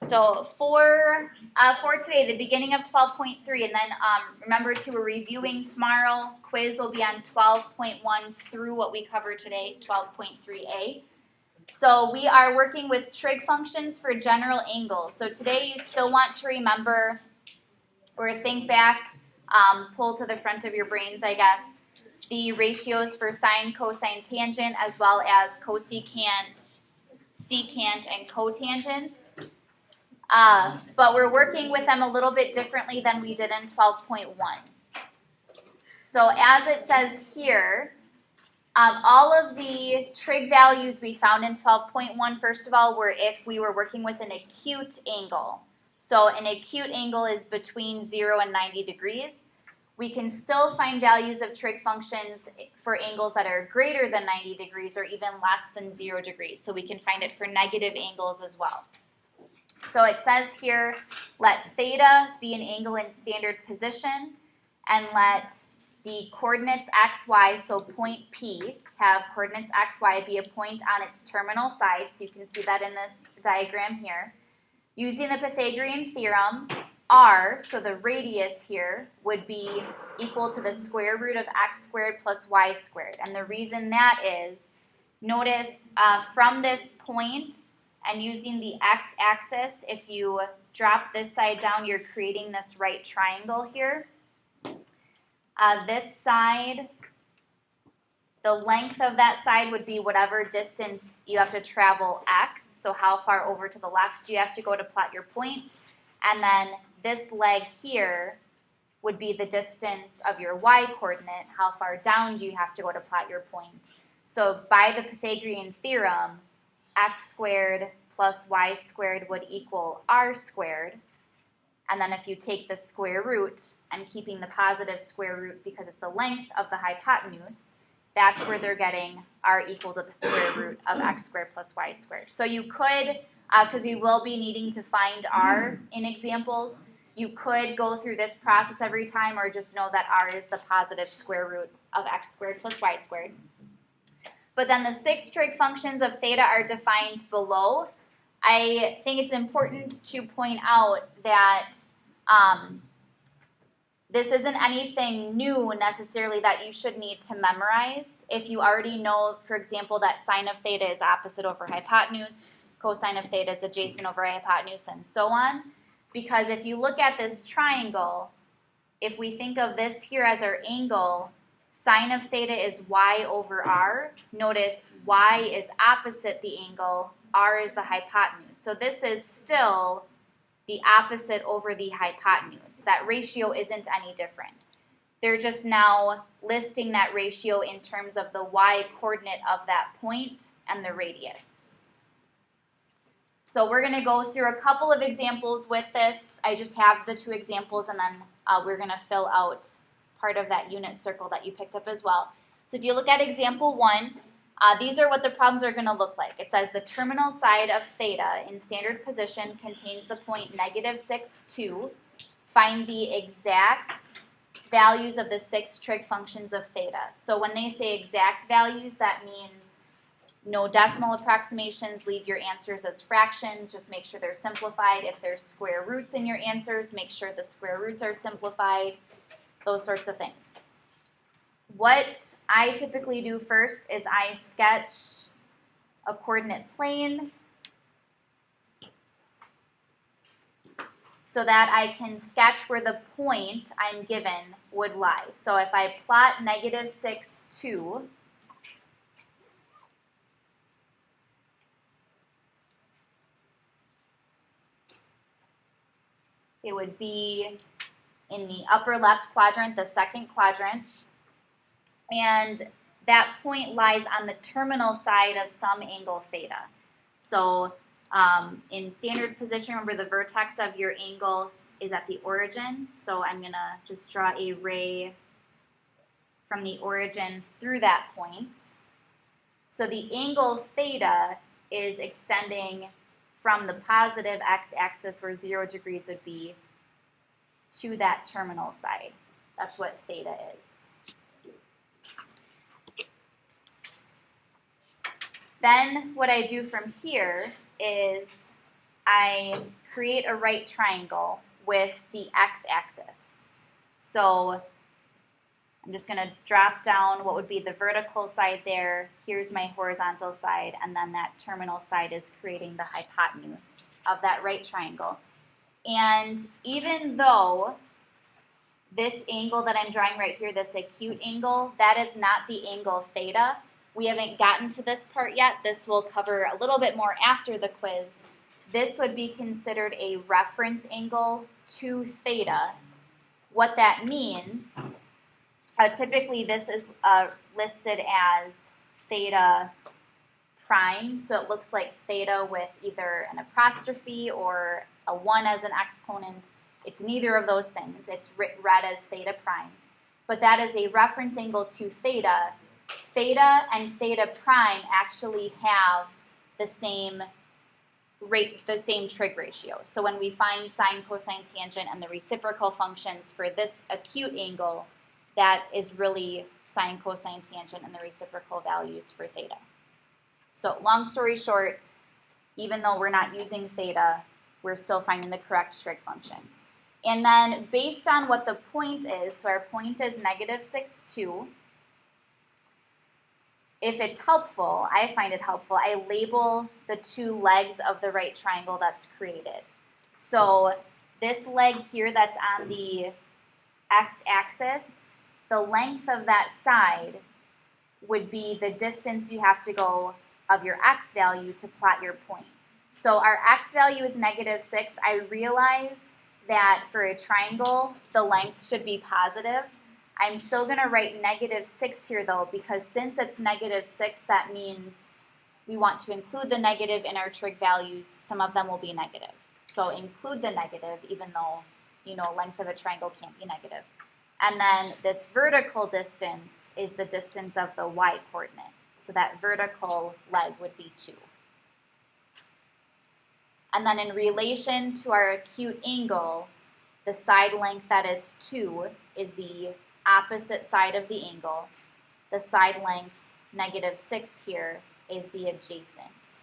So for today, the beginning of 12.3, and then remember too, we're reviewing tomorrow. Quiz will be on 12.1 through what we covered today, 12.3a. So we are working with trig functions for general angles. So today you still want to remember, or think back, pull to the front of your brains, I guess, the ratios for sine, cosine, tangent, as well as cosecant, secant, and cotangent. But we're working with them a little bit differently than we did in 12.1. So as it says here, all of the trig values we found in 12.1, first of all, were if we were working with an acute angle. So an acute angle is between 0 and 90 degrees. We can still find values of trig functions for angles that are greater than 90 degrees or even less than 0 degrees. So we can find it for negative angles as well. So it says here, let theta be an angle in standard position, and let the coordinates x, y, so point P, have coordinates x, y, be a point on its terminal side. So you can see that in this diagram here. Using the Pythagorean theorem, r, so the radius here, would be equal to the square root of x squared plus y squared. And the reason that is, notice from this point, and using the x-axis, if you drop this side down, you're creating this right triangle here. This side, the length of that side would be whatever distance you have to travel x. So how far over to the left do you have to go to plot your point? And then this leg here would be the distance of your y-coordinate. How far down do you have to go to plot your point? So by the Pythagorean theorem, x squared plus y squared would equal r squared. And then if you take the square root, and keeping the positive square root because it's the length of the hypotenuse, that's where they're getting r equal to the square root of x squared plus y squared. So you could, because we will be needing to find r in examples, you could go through this process every time, or just know that r is the positive square root of x squared plus y squared. But then the 6 trig functions of theta are defined below. I think it's important to point out that this isn't anything new necessarily that you should need to memorize. If you already know, for example, that sine of theta is opposite over hypotenuse, cosine of theta is adjacent over hypotenuse, and so on. Because if you look at this triangle, if we think of this here as our angle, sine of theta is y over r. Notice y is opposite the angle, r is the hypotenuse. So this is still the opposite over the hypotenuse. That ratio isn't any different. They're just now listing that ratio in terms of the y-coordinate of that point and the radius. So we're going to go through a couple of examples with this. I just have the 2 examples, and then we're going to fill out part of that unit circle that you picked up as well. So if you look at example 1, these are what the problems are going to look like. It says the terminal side of theta in standard position contains the point -6, 2. Find the exact values of the 6 trig functions of theta. So when they say exact values, that means no decimal approximations. Leave your answers as fractions. Just make sure they're simplified. If there's square roots in your answers, make sure the square roots are simplified. Those sorts of things. What I typically do first is I sketch a coordinate plane so that I can sketch where the point I'm given would lie. So if I plot -6, 2, it would be in the upper left quadrant, the second quadrant, and that point lies on the terminal side of some angle theta. So in standard position, remember the vertex of your angle is at the origin, so I'm going to just draw a ray from the origin through that point. So the angle theta is extending from the positive x-axis, where 0 degrees would be, to that terminal side. That's what theta is. Then what I do from here is I create a right triangle with the x-axis. So I'm just going to drop down what would be the vertical side there. Here's my horizontal side, and then that terminal side is creating the hypotenuse of that right triangle. And even though this angle that I'm drawing right here, this acute angle, that is not the angle theta. We haven't gotten to this part yet. This will cover a little bit more after the quiz. This would be considered a reference angle to theta. What that means, typically this is listed as theta prime, so it looks like theta with either an apostrophe or a 1 as an exponent. It's neither of those things. It's read as theta prime. But that is a reference angle to theta. Theta and theta prime actually have the same trig ratio. So when we find sine, cosine, tangent, and the reciprocal functions for this acute angle, that is really sine, cosine, tangent, and the reciprocal values for theta. So long story short, even though we're not using theta, we're still finding the correct trig functions. And then based on what the point is, so our point is -6, 2. If it's helpful, I find it helpful, I label the two legs of the right triangle that's created. So this leg here that's on the x-axis, the length of that side would be the distance you have to go of your x value to plot your point. So our x value is -6. I realize that for a triangle, the length should be positive. I'm still going to write -6 here though, because since it's -6, that means we want to include the negative in our trig values. Some of them will be negative. So include the negative, even though, length of a triangle can't be negative. And then this vertical distance is the distance of the y-coordinate. So that vertical leg would be 2. And then in relation to our acute angle, the side length that is 2 is the opposite side of the angle. The side length, -6 here, is the adjacent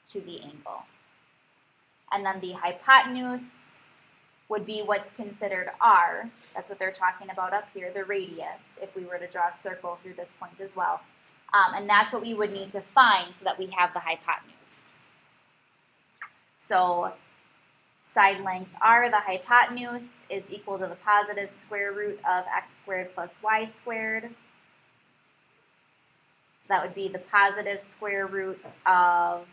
to the angle. And then the hypotenuse would be what's considered r. That's what they're talking about up here, the radius, if we were to draw a circle through this point as well. And that's what we would need to find so that we have the hypotenuse. So side length r, the hypotenuse, is equal to the positive square root of x squared plus y squared. So that would be the positive square root of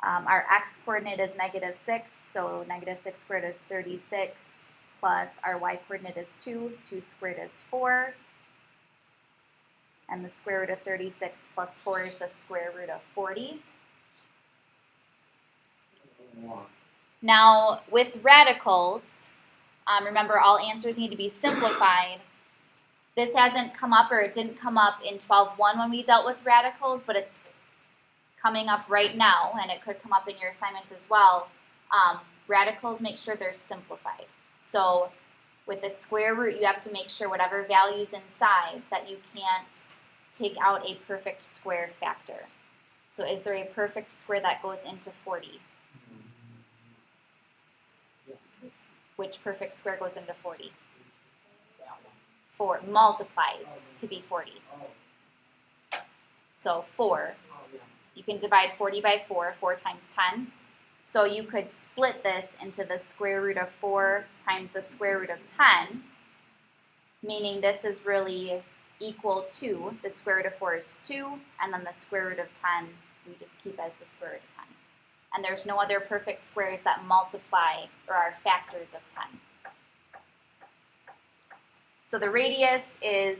our x coordinate is -6, so -6 squared is 36, plus our y coordinate is 2, 2 squared is 4. And the square root of 36 plus 4 is the square root of 40. Now, with radicals, remember all answers need to be simplified. This hasn't come up, or it didn't come up in 12.1 when we dealt with radicals, but it's coming up right now, and it could come up in your assignment as well. Radicals, make sure they're simplified. So with the square root, you have to make sure whatever value's inside that you can't take out a perfect square factor. So is there a perfect square that goes into 40? Which perfect square goes into 40? 4 multiplies to be 40. So 4. You can divide 40 by 4, 4 times 10. So you could split this into the square root of 4 times the square root of 10, meaning this is really equal to, the square root of 4 is 2, and then the square root of 10 we just keep as the square root of 10. And there's no other perfect squares that multiply or are factors of 10. So the radius is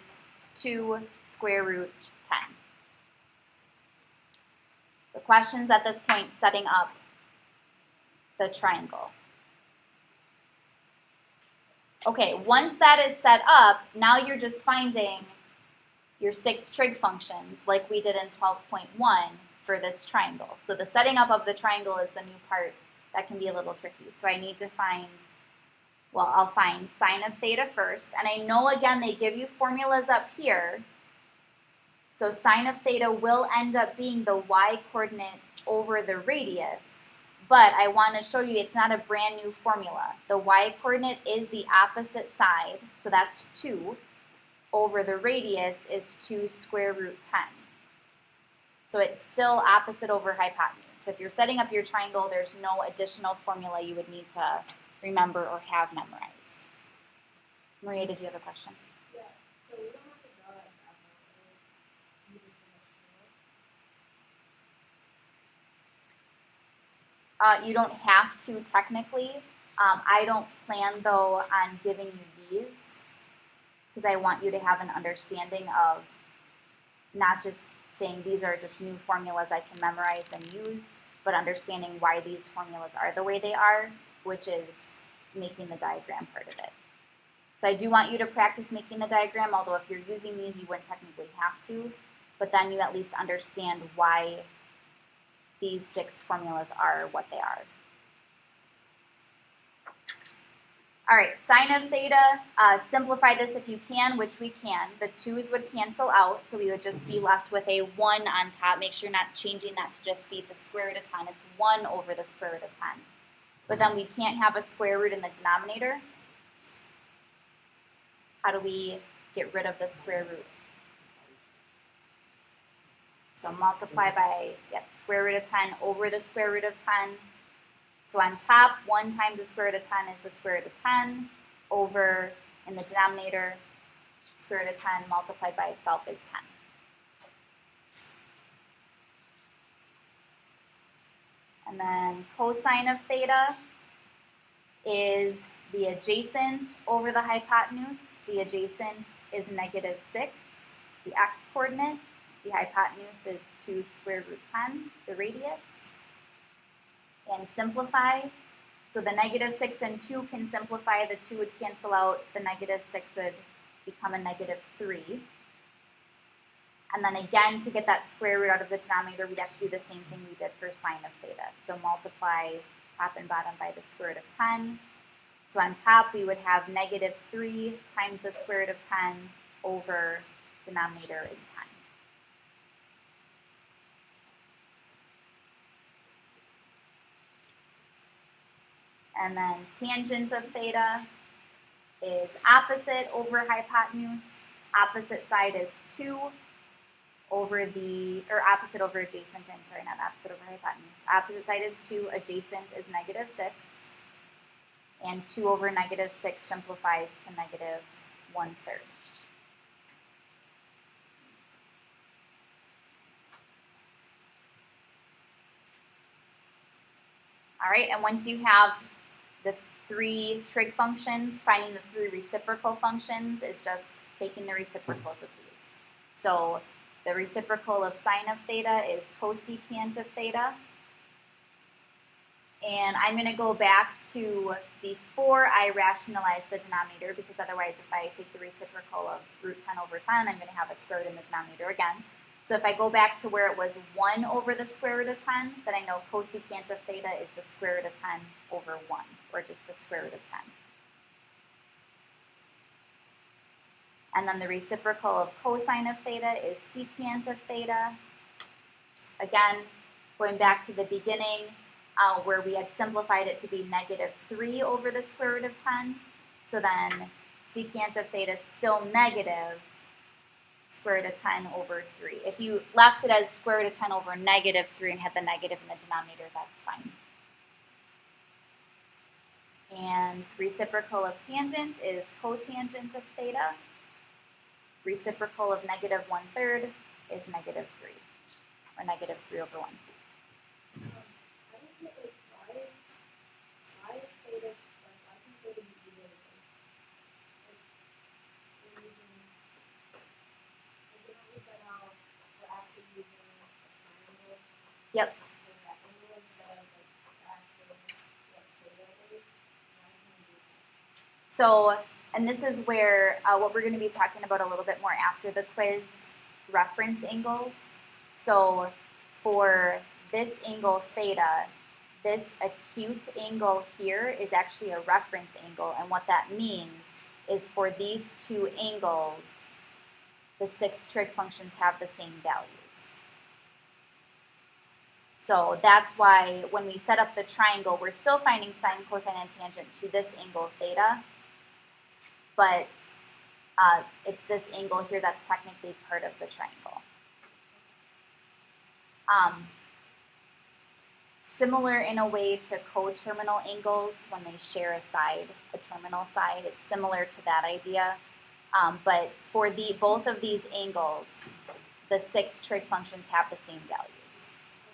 2 square root 10. So questions at this point setting up the triangle. Okay, once that is set up, now you're just finding your 6 trig functions like we did in 12.1 for this triangle. So the setting up of the triangle is the new part that can be a little tricky. So I need to find, well, I'll find sine of theta first. And I know, again, they give you formulas up here. So sine of theta will end up being the y-coordinate over the radius. but I want to show you it's not a brand new formula. The y-coordinate is the opposite side, so that's 2, over the radius is 2 square root 10. So it's still opposite over hypotenuse. So if you're setting up your triangle, there's no additional formula you would need to remember or have memorized. Maria, did you have a question? Yeah, so we don't have to draw that graph. You don't have to technically. I don't plan, though, on giving you these because I want you to have an understanding of not just saying these are just new formulas I can memorize and use, but understanding why these formulas are the way they are, which is making the diagram part of it. So I do want you to practice making the diagram, although if you're using these, you wouldn't technically have to, but then you at least understand why these 6 formulas are what they are. All right, sine of theta, simplify this if you can, which we can. The 2's would cancel out, so we would just be left with a 1 on top. Make sure you're not changing that to just be the square root of 10. It's 1 over the square root of 10. But then we can't have a square root in the denominator. How do we get rid of the square root? So multiply by, square root of 10 over the square root of 10. So on top, 1 times the square root of 10 is the square root of 10, over, in the denominator, square root of 10 multiplied by itself is 10. And then cosine of theta is the adjacent over the hypotenuse. The adjacent is negative 6, the x-coordinate. The hypotenuse is 2 square root 10, the radius. And simplify. So the negative 6 and 2 can simplify. The 2 would cancel out. The negative 6 would become a negative 3. And then again, to get that square root out of the denominator, we'd have to do the same thing we did for sine of theta. So multiply top and bottom by the square root of 10. So on top, we would have negative 3 times the square root of 10 over denominator is 10. And then tangent of theta is opposite over hypotenuse. Opposite side is 2 over the, or opposite over adjacent, I'm sorry, not opposite over hypotenuse. Opposite side is 2, adjacent is negative 6. And 2 over negative 6 simplifies to negative 1/3. All right, and once you have the 3 trig functions, finding the 3 reciprocal functions is just taking the reciprocals of these. So the reciprocal of sine of theta is cosecant of theta. And I'm going to go back to before I rationalize the denominator, because otherwise if I take the reciprocal of root 10 over 10, I'm going to have a square root in the denominator again. So if I go back to where it was 1 over the square root of 10, then I know cosecant of theta is the square root of 10 over 1, or just the square root of 10. And then the reciprocal of cosine of theta is secant of theta. Again, going back to the beginning, where we had simplified it to be negative 3 over the square root of 10. So then secant of theta is still negative square root of 10 over 3. If you left it as square root of 10 over negative 3 and had the negative in the denominator, that's fine. And reciprocal of tangent is cotangent of theta. Reciprocal of negative 1/3 is negative 3, or negative 3 over 1. Yep. So, and this is where what we're going to be talking about a little bit more after the quiz, reference angles. So for this angle theta, this acute angle here is actually a reference angle, and what that means is for these 2 angles, the 6 trig functions have the same values. So that's why when we set up the triangle, we're still finding sine, cosine, and tangent to this angle theta, but it's this angle here that's technically part of the triangle. Similar in a way to coterminal angles when they share a side, a terminal side. It's similar to that idea. But for both of these angles, the 6 trig functions have the same values.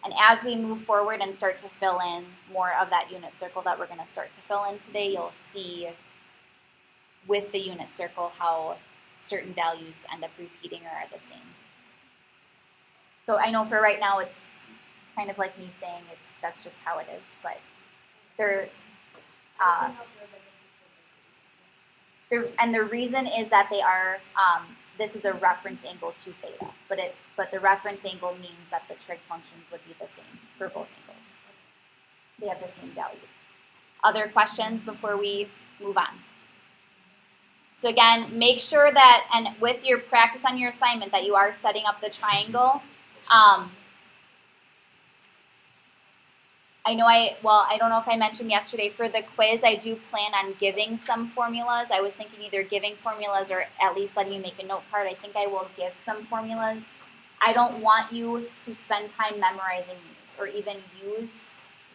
And as we move forward and start to fill in more of that unit circle that we're going to start to fill in today, you'll see with the unit circle how certain values end up repeating or are the same. So I know for right now it's kind of like me saying that's just how it is, but and the reason is that they are, this is a reference angle to theta, but the reference angle means that the trig functions would be the same for both angles. They have the same values. Other questions before we move on? So again, make sure that, and with your practice on your assignment, that you are setting up the triangle. I don't know if I mentioned yesterday, for the quiz, I do plan on giving some formulas. I was thinking either giving formulas or at least letting you make a note card. I think I will give some formulas. I don't want you to spend time memorizing these or even use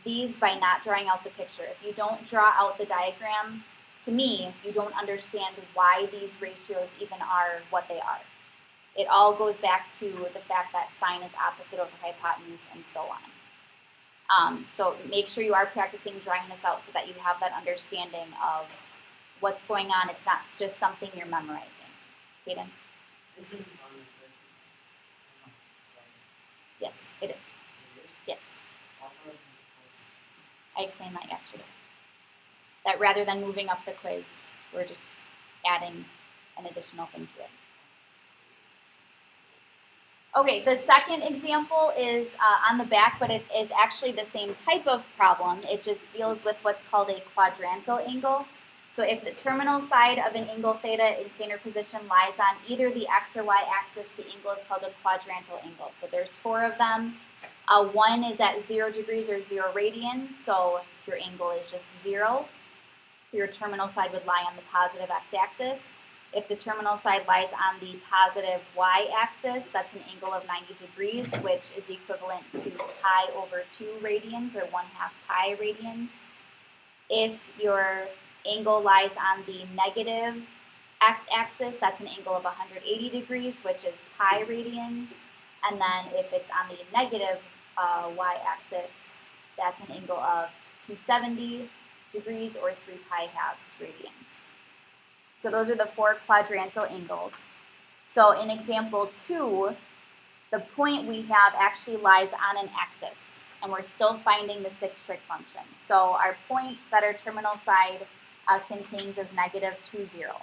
these by not drawing out the picture. If you don't draw out the diagram, to me, you don't understand why these ratios even are what they are. It all goes back to the fact that sine is opposite over hypotenuse and so on. So make sure you are practicing drawing this out so that you have that understanding of what's going on. It's not just something you're memorizing. Hayden? This isn't on the spreadsheet. Yes, it is. Yes. I explained that yesterday. That rather than moving up the quiz, we're just adding an additional thing to it. Okay, the second example is on the back, but it is actually the same type of problem. It just deals with what's called a quadrantal angle. So if the terminal side of an angle theta in standard position lies on either the x or y axis, the angle is called a quadrantal angle. So there's 4 of them. One is at 0 degrees or 0 radians, so your angle is just 0. Your terminal side would lie on the positive x-axis. If the terminal side lies on the positive y-axis, that's an angle of 90 degrees, which is equivalent to pi over 2 radians, or 1/2 pi radians. If your angle lies on the negative x-axis, that's an angle of 180 degrees, which is pi radians. And then if it's on the negative y-axis, that's an angle of 270 degrees, or 3 pi halves radians. So those are the 4 quadrantal angles. So in example 2, the point we have actually lies on an axis, and we're still finding the 6 trig function. So our point that our terminal side contains is -2, 0.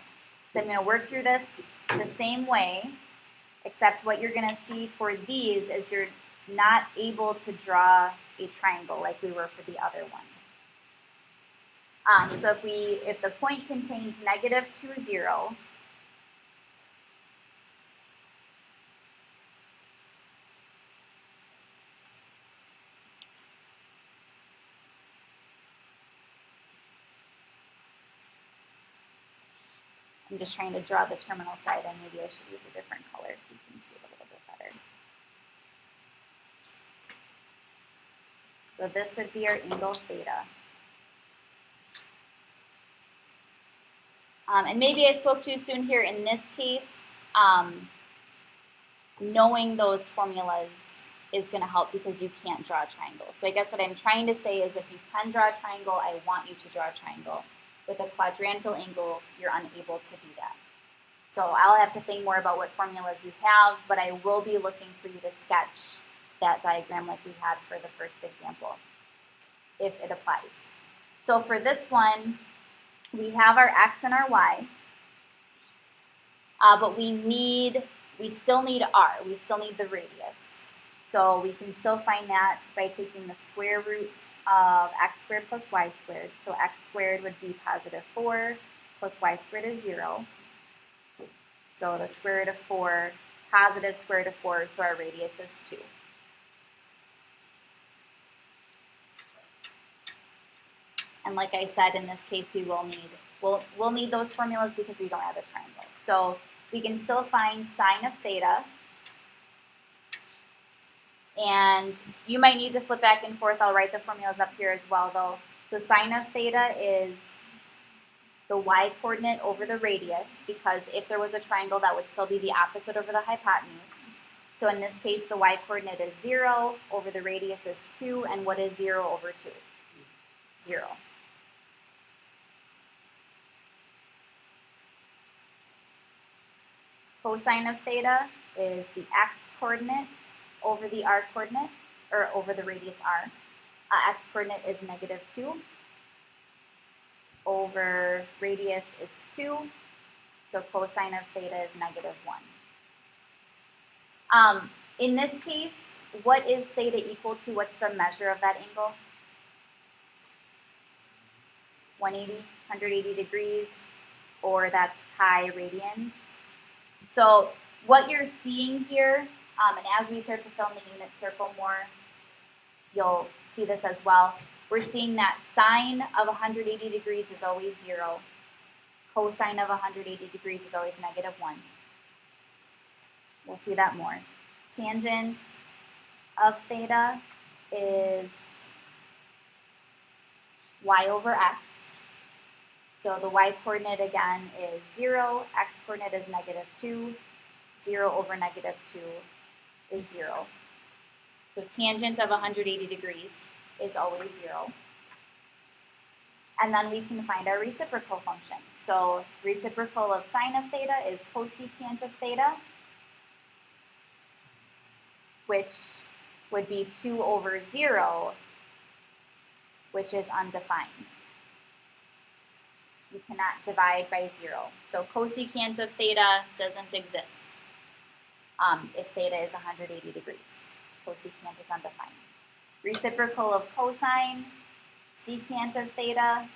So I'm going to work through this the same way, except what you're going to see for these is you're not able to draw a triangle like we were for the other one. So if the point contains -2, 0, I'm just trying to draw the terminal side, and maybe I should use a different color so you can see it a little bit better. So this would be our angle theta. And maybe I spoke too soon here. In this case, knowing those formulas is going to help because you can't draw a triangle. So I guess what I'm trying to say is if you can draw a triangle, I want you to draw a triangle. With a quadrantal angle, you're unable to do that. So I'll have to think more about what formulas you have, but I will be looking for you to sketch that diagram like we had for the first example, if it applies. So for this one, we have our x and our y, but we still need r. We still need the radius. So we can still find that by taking the square root of x squared plus y squared. So x squared would be +4 plus y squared is 0. So the square root of 4, positive square root of 4, so our radius is 2. And like I said, in this case, we'll need those formulas because we don't have a triangle. So we can still find sine of theta. And you might need to flip back and forth. I'll write the formulas up here as well, though. So sine of theta is the y-coordinate over the radius, because if there was a triangle, that would still be the opposite over the hypotenuse. So in this case, the y-coordinate is 0, over the radius is 2, and what is 0 over 2? 0. Cosine of theta is the x-coordinate over the r-coordinate, or over the radius r. X-coordinate is -2, over radius is 2, so cosine of theta is -1. In this case, what is theta equal to? What's the measure of that angle? 180 degrees, or that's pi radians. So what you're seeing here, and as we start to fill in the unit circle more, you'll see this as well. We're seeing that sine of 180 degrees is always 0. Cosine of 180 degrees is always -1. We'll see that more. Tangent of theta is y over x. So the y-coordinate again is 0, x-coordinate is -2, 0 over -2 is 0. So tangent of 180 degrees is always 0. And then we can find our reciprocal function. So reciprocal of sine of theta is cosecant of theta, which would be 2 over 0, which is undefined. You cannot divide by 0. So cosecant of theta doesn't exist if theta is 180 degrees. Cosecant is undefined. Reciprocal of cosine, secant of theta,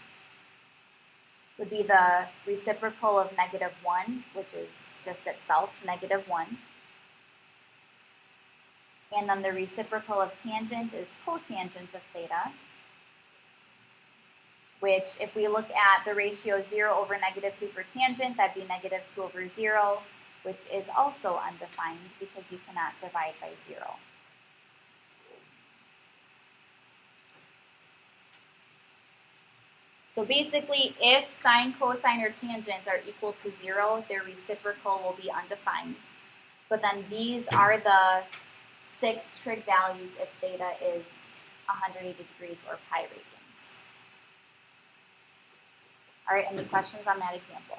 would be the reciprocal of -1, which is just itself, -1. And then the reciprocal of tangent is cotangent of theta, which if we look at the ratio 0 over -2 for tangent, that'd be -2 over 0, which is also undefined because you cannot divide by 0. So basically, if sine, cosine, or tangent are equal to 0, their reciprocal will be undefined. But then these are the 6 trig values if theta is 180 degrees or pi radians. All right, any questions on that example?